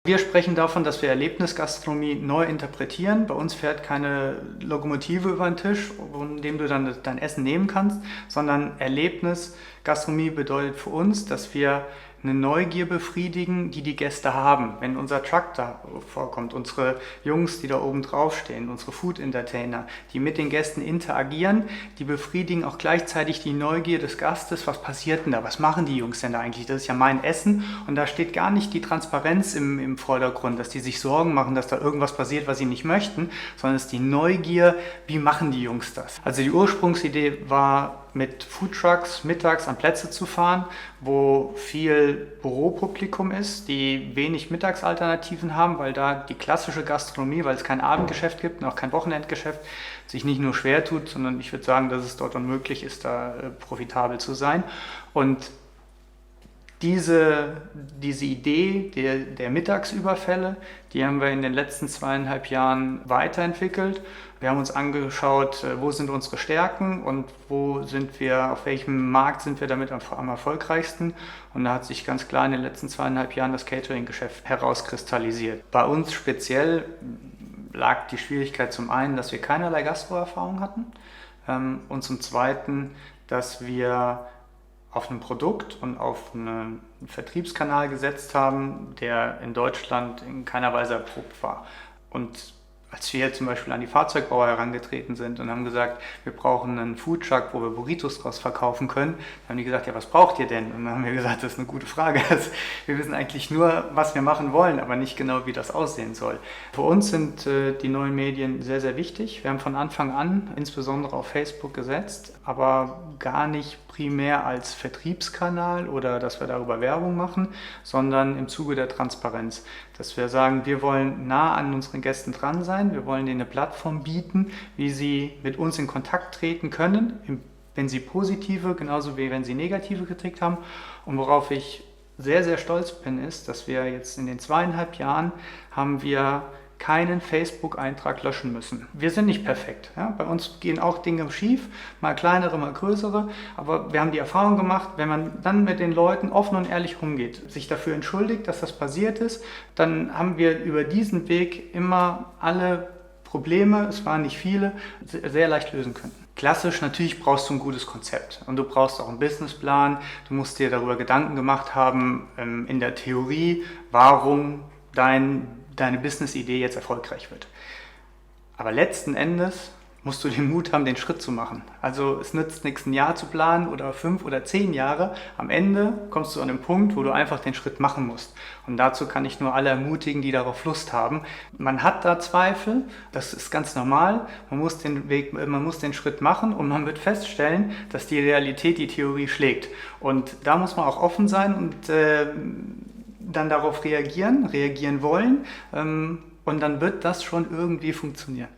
Wir sprechen davon, dass wir Erlebnisgastronomie neu interpretieren. Bei uns fährt keine Lokomotive über den Tisch, von dem du dann dein Essen nehmen kannst, sondern Erlebnisgastronomie bedeutet für uns, dass wir eine Neugier befriedigen, die die Gäste haben. Wenn unser Truck da vorkommt, unsere Jungs, die da oben drauf stehen, unsere Food Entertainer, die mit den Gästen interagieren, die befriedigen auch gleichzeitig die Neugier des Gastes. Was passiert denn da? Was machen die Jungs denn da eigentlich? Das ist ja mein Essen und da steht gar nicht die Transparenz im Vordergrund, dass die sich Sorgen machen, dass da irgendwas passiert, was sie nicht möchten, sondern es ist die Neugier, wie machen die Jungs das? Also die Ursprungsidee war, mit Foodtrucks mittags an Plätze zu fahren, wo viel Büropublikum ist, die wenig Mittagsalternativen haben, weil da die klassische Gastronomie, weil es kein Abendgeschäft gibt und auch kein Wochenendgeschäft, sich nicht nur schwer tut, sondern ich würde sagen, dass es dort unmöglich ist, da profitabel zu sein. Und diese Idee der Mittagsüberfälle, die haben wir in den letzten 2,5 Jahren weiterentwickelt. Wir haben uns angeschaut, wo sind unsere Stärken und auf welchem Markt sind wir damit am erfolgreichsten. Und da hat sich ganz klar in den letzten 2,5 Jahren das Catering-Geschäft herauskristallisiert. Bei uns speziell lag die Schwierigkeit zum einen, dass wir keinerlei Gastro-Erfahrung hatten und zum zweiten, dass wir auf ein Produkt und auf einen Vertriebskanal gesetzt haben, der in Deutschland in keiner Weise erprobt war. Und als wir zum Beispiel an die Fahrzeugbauer herangetreten sind und haben gesagt, wir brauchen einen Foodtruck, wo wir Burritos draus verkaufen können, dann haben die gesagt, ja, was braucht ihr denn? Und dann haben wir gesagt, das ist eine gute Frage. Wir wissen eigentlich nur, was wir machen wollen, aber nicht genau, wie das aussehen soll. Für uns sind die neuen Medien sehr, sehr wichtig. Wir haben von Anfang an insbesondere auf Facebook gesetzt, aber gar nicht primär als Vertriebskanal oder dass wir darüber Werbung machen, sondern im Zuge der Transparenz. Dass wir sagen, wir wollen nah an unseren Gästen dran sein, wir wollen ihnen eine Plattform bieten, wie sie mit uns in Kontakt treten können, wenn sie positive, genauso wie wenn sie negative Kritik haben. Und worauf ich sehr, sehr stolz bin, ist, dass wir jetzt in den 2,5 Jahren haben wir keinen Facebook-Eintrag löschen müssen. Wir sind nicht perfekt. Ja? Bei uns gehen auch Dinge schief, mal kleinere, mal größere, aber wir haben die Erfahrung gemacht, wenn man dann mit den Leuten offen und ehrlich umgeht, sich dafür entschuldigt, dass das passiert ist, dann haben wir über diesen Weg immer alle Probleme, es waren nicht viele, sehr leicht lösen können. Klassisch, natürlich brauchst du ein gutes Konzept und du brauchst auch einen Businessplan, du musst dir darüber Gedanken gemacht haben, in der Theorie, warum deine Business-Idee jetzt erfolgreich wird. Aber letzten Endes musst du den Mut haben, den Schritt zu machen. Also es nützt nichts, ein Jahr zu planen oder 5 oder 10 Jahre. Am Ende kommst du an den Punkt, wo du einfach den Schritt machen musst. Und dazu kann ich nur alle ermutigen, die darauf Lust haben. Man hat da Zweifel, das ist ganz normal. Man muss den Schritt machen und man wird feststellen, dass die Realität die Theorie schlägt. Und da muss man auch offen sein und dann darauf reagieren wollen und dann wird das schon irgendwie funktionieren.